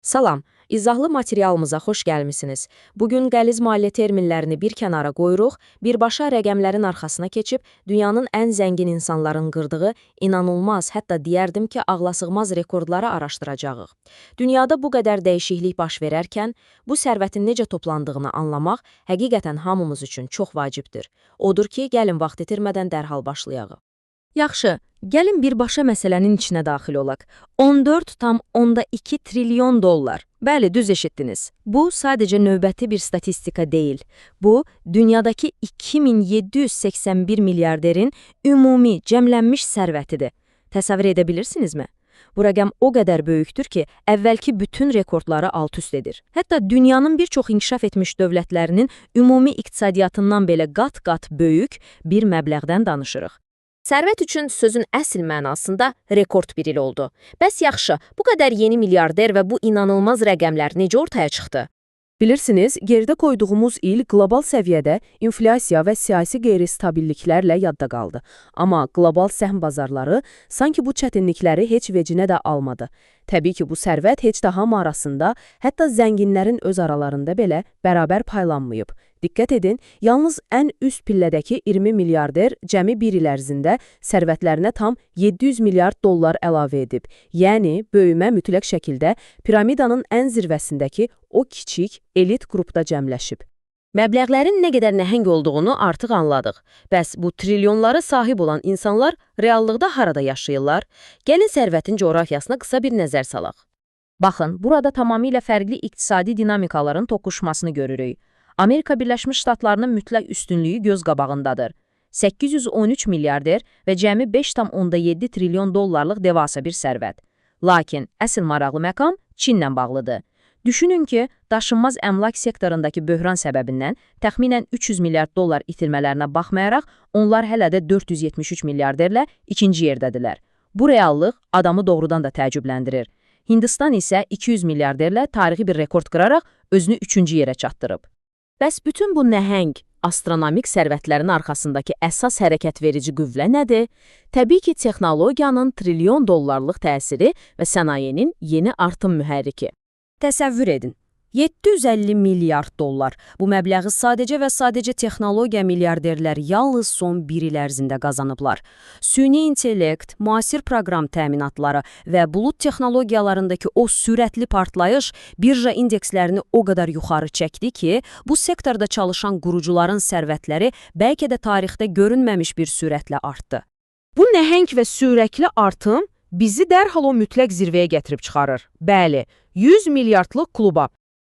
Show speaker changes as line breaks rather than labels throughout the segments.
Salam, izahlı materialımıza xoş gəlmisiniz. Bugün qəliz maliyyə terminlərini bir kənara qoyuruq, birbaşa rəqəmlərin arxasına keçib, dünyanın ən zəngin insanların qırdığı, inanılmaz, hətta deyərdim ki, ağlasığmaz rekordları araşdıracağıq. Dünyada bu qədər dəyişiklik baş verərkən, bu sərvətin necə toplandığını anlamaq həqiqətən hamımız üçün çox vacibdir. Odur ki, gəlin vaxt itirmədən dərhal başlayaq. Yaxşı, gəlin birbaşa məsələnin içinə daxil olaq. 14,2 trilyon dollar. Bəli, düz eşitdiniz. Bu, sadəcə növbəti bir statistika deyil. Bu, dünyadakı 2781 milyarderin ümumi cəmlənmiş sərvətidir. Təsəvvür edə bilirsinizmi? Bu rəqəm o qədər böyükdür ki, əvvəlki bütün rekordları alt-üst edir. Hətta dünyanın bir çox inkişaf etmiş dövlətlərinin ümumi iqtisadiyyatından belə qat-qat böyük bir məbləğdən danışırıq. Sərvət üçün sözün əsl mənasında rekord bir il oldu. Bəs yaxşı, bu qədər yeni milyarder və bu inanılmaz rəqəmlər necə ortaya çıxdı?
Bilirsiniz, gerdə qoyduğumuz il qlobal səviyyədə inflyasiya və siyasi qeyri-stabilliklərlə yadda qaldı. Amma qlobal səhm bazarları sanki bu çətinlikləri heç vecinə də almadı. Təbii ki, bu sərvət heç də hamı arasında, hətta zənginlərin öz aralarında belə bərabər paylanmayıb. Diqqət edin, yalnız ən üst pillədəki 20 milyarder cəmi bir il ərzində sərvətlərinə tam 700 milyard dollar əlavə edib. Yəni, böyümə mütləq şəkildə piramidanın ən zirvəsindəki o kiçik, elit qrupda cəmləşib.
Məbləğlərin nə qədər nəhəng olduğunu artıq anladıq. Bəs bu trilyonlara sahib olan insanlar reallıqda harada yaşayırlar? Gəlin sərvətin coğrafiyasına qısa bir nəzər salaq. Baxın, burada tamamilə fərqli iqtisadi dinamikaların toqquşmasını görürük. Amerika Birləşmiş Ştatlarının mütləq üstünlüyü göz qabağındadır. 813 milyarder və cəmi 5,7 trilyon dollarlıq devasa bir sərvət. Lakin əsl maraqlı məqam Çinlə bağlıdır. Düşünün ki, daşınmaz əmlak sektorundakı böhran səbəbindən təxminən 300 milyard dollar itirmələrinə baxmayaraq, onlar hələ də 473 milyarderlə ikinci yerdədirlər. Bu reallıq adamı doğrudan da təəccübləndirir. Hindistan isə 200 milyarderlə tarixi bir rekord qıraraq özünü üçüncü yerə çatdırıb. Bəs bütün bu nəhəng, astronomik sərvətlərin arxasındakı əsas hərəkət verici qüvvə nədir? Təbii ki, texnologiyanın trilyon dollarlıq təsiri və sənayenin yeni artım mühərriki. Təsəvvür edin, 750 milyard dollar. Bu məbləği sadəcə və sadəcə texnologiya milyarderlər yalnız son bir il ərzində qazanıblar. Süni intellekt, müasir proqram təminatları və bulut texnologiyalarındakı o sürətli partlayış birja indekslərini o qədər yuxarı çəkdi ki, bu sektorda çalışan qurucuların sərvətləri bəlkə də tarixdə görünməmiş bir sürətlə artdı. Bu nəhəng və sürətli artım bizi dərhal o mütləq zirvəyə gətirib çıxarır. Bəli, 100 milyardlıq kluba.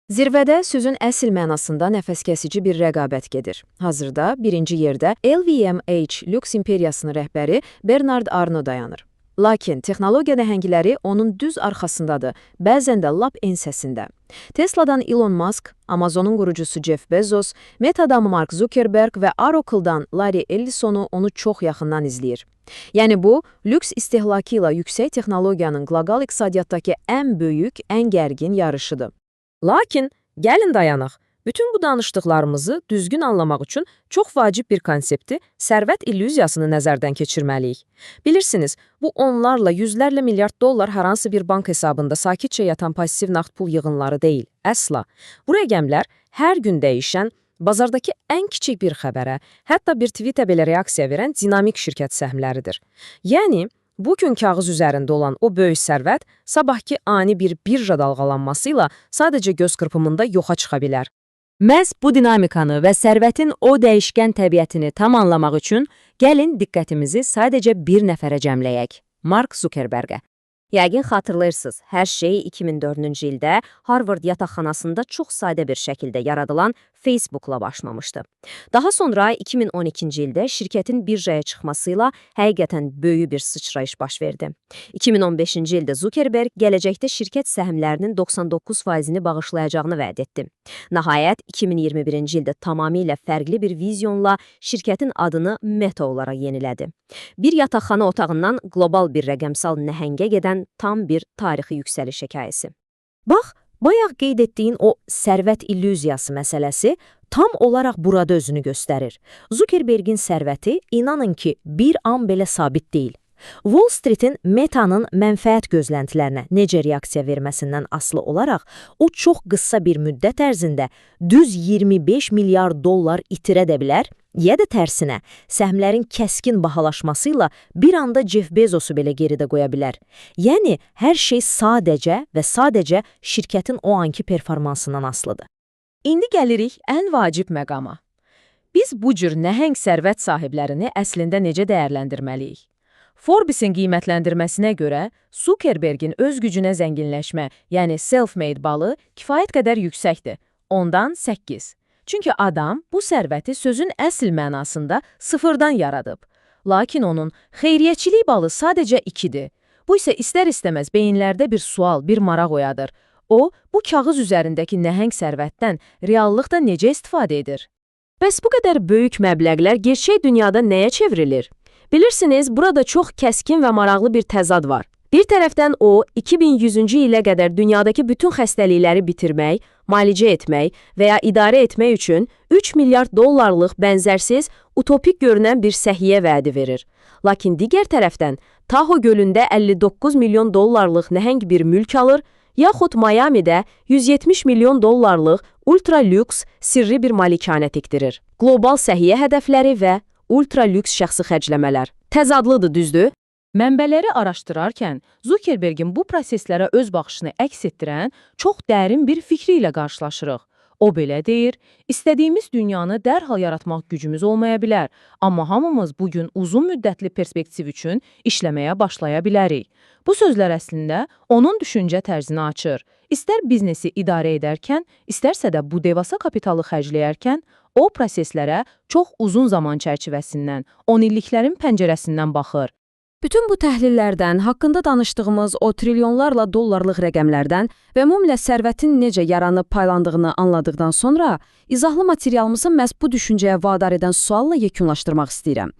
Zirvədə sözün əsl mənasında nəfəskəsici bir rəqabət gedir. Hazırda birinci yerdə LVMH lüks imperiyasının rəhbəri Bernard Arnault dayanır. Lakin texnologiya nəhəngləri onun düz arxasındadır, bəzən də lap ensəsində. Tesla'dan Elon Musk, Amazon'un qurucusu Jeff Bezos, Meta'dan Mark Zuckerberg və Oracle'dan Larry Ellison'u onu çox yaxından izləyir. Yəni bu, lüks istehlakı ilə yüksək texnologiyanın qlobal iqtisadiyyatdakı ən böyük, ən gərgin yarışıdır. Lakin, gəlin dayanaq. Bütün bu danışdıqlarımızı düzgün anlamaq üçün çox vacib bir konsepti, sərvət illüziyasını nəzərdən keçirməliyik. Bilirsiniz, bu onlarla, yüzlərlə milyard dollar hər hansı bir bank hesabında sakitcə yatan pasiv nağd pul yığınları deyil, əsla. Bu rəqəmlər hər gün dəyişən, bazardakı ən kiçik bir xəbərə, hətta bir tweetə belə reaksiya verən dinamik şirkət səhmləridir. Yəni, bugün kağız üzərində olan o böyük sərvət, sabahki ani bir birja dalğalanması ilə sadəcə göz qırpımında yoxa çıxa bilər. Məhz bu dinamikanı və sərvətin o dəyişkən təbiətini tam anlamaq üçün gəlin diqqətimizi sadəcə bir nəfərə cəmləyək, Mark Zuckerbergə. Yəqin xatırlayırsınız, hər şey 2004-cü ildə Harvard yataqxanasında çox sadə bir şəkildə yaradılan Facebook'la başlamışdı. Daha sonra 2012-ci ildə şirkətin birjaya çıxmasıyla həqiqətən böyük bir sıçrayış baş verdi. 2015-ci ildə Zuckerberg gələcəkdə şirkət səhmlərinin 99%-ni bağışlayacağını vəd etdi. Nəhayət, 2021-ci ildə tamamilə fərqli bir vizyonla şirkətin adını Meta olaraq yenilədi. Bir yataqxana otağından qlobal bir rəqəmsal nəhəngə gedən tam bir tarixi yüksəliş hekayəsi. Bax, bayaq qeyd etdiyin o sərvət illüziyası məsələsi tam olaraq burada özünü göstərir. Zuckerbergin sərvəti, inanın ki, bir an belə sabit deyil.
Wall Street-in Meta'nın mənfəət gözləntilərinə necə reaksiya verməsindən asılı olaraq, o çox qısa bir müddət ərzində düz 25 milyar dollar itirə də bilər, ya da tərsinə, səhmlərin kəskin bahalaşmasıyla bir anda Jeff Bezosu belə geridə qoya bilər. Yəni, hər şey sadəcə və sadəcə şirkətin o anki performansından asılıdır.
İndi gəlirik ən vacib məqama. Biz bu cür nəhəng sərvət sahiblərini əslində necə dəyərləndirməliyik? Forbes-in qiymətləndirməsinə görə Zuckerbergin öz gücünə zənginləşmə, yəni self-made balı kifayət qədər yüksəkdir. Ondan 8. Çünki adam bu sərvəti sözün əsl mənasında sıfırdan yaradıb. Lakin onun xeyriyyəçilik balı sadəcə 2-dir. Bu isə istər-istəməz beyinlərdə bir sual, bir maraq oyadır. O, bu kağız üzərindəki nəhəng sərvətdən reallıqda necə istifadə edir? Bəs bu qədər böyük məbləğlər gerçək dünyada nəyə çevrilir? Bilirsiniz, burada çox kəskin və maraqlı bir təzad var. Bir tərəfdən o, 2100-cü ilə qədər dünyadakı bütün xəstəlikləri bitirmək, müalicə etmək və ya idarə etmək üçün 3 milyard dollarlıq bənzərsiz, utopik görünən bir səhiyyə vədi verir. Lakin digər tərəfdən, Tahoe gölündə 59 milyon dollarlıq nəhəng bir mülk alır, yaxud Miami'də 170 milyon dollarlıq ultra-lüks sirri bir malikanə tikdirir. Qlobal səhiyyə hədəfləri və ultra-lüks şəxsi xərcləmələr. Təzadlıdır, düzdür? Mənbələri araşdırarkən Zuckerbergin bu proseslərə öz baxışını əks etdirən çox dərin bir fikri ilə qarşılaşırıq. O belə deyir, istədiyimiz dünyanı dərhal yaratmaq gücümüz olmaya bilər, amma hamımız bugün uzun müddətli perspektiv üçün işləməyə başlaya bilərik. Bu sözlər əslində onun düşüncə tərzini açır. İstər biznesi idarə edərkən, istərsə də bu devasa kapitalı xərcləyərkən, o proseslərə çox uzun zaman çərçivəsindən, 10 illiklərin pəncərəsindən baxır.
Bütün bu təhlillərdən, haqqında danışdığımız o trilyonlarla dollarlıq rəqəmlərdən və ümumilə sərvətin necə yaranıb paylandığını anladıqdan sonra, izahlı materialımızı məhz bu düşüncəyə vadar edən sualla yekunlaşdırmaq istəyirəm.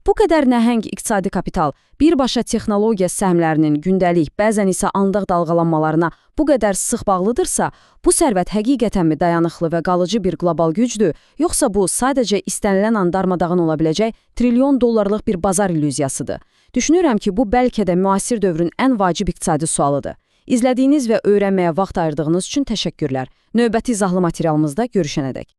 Bu qədər nəhəng iqtisadi kapital, birbaşa texnologiya səhmlərinin gündəlik, bəzən isə anlıq dalğalanmalarına bu qədər sıx bağlıdırsa, bu sərvət həqiqətənmi dayanıqlı və qalıcı bir qlobal gücdür, yoxsa bu sadəcə istənilən an darmadağın ola biləcək trilyon dollarlıq bir bazar illüziyasıdır? Düşünürəm ki, bu bəlkə də müasir dövrün ən vacib iqtisadi sualıdır. İzlədiyiniz və öyrənməyə vaxt ayırdığınız üçün təşəkkürlər. Növbəti izahlı materialımızda görüşənədək.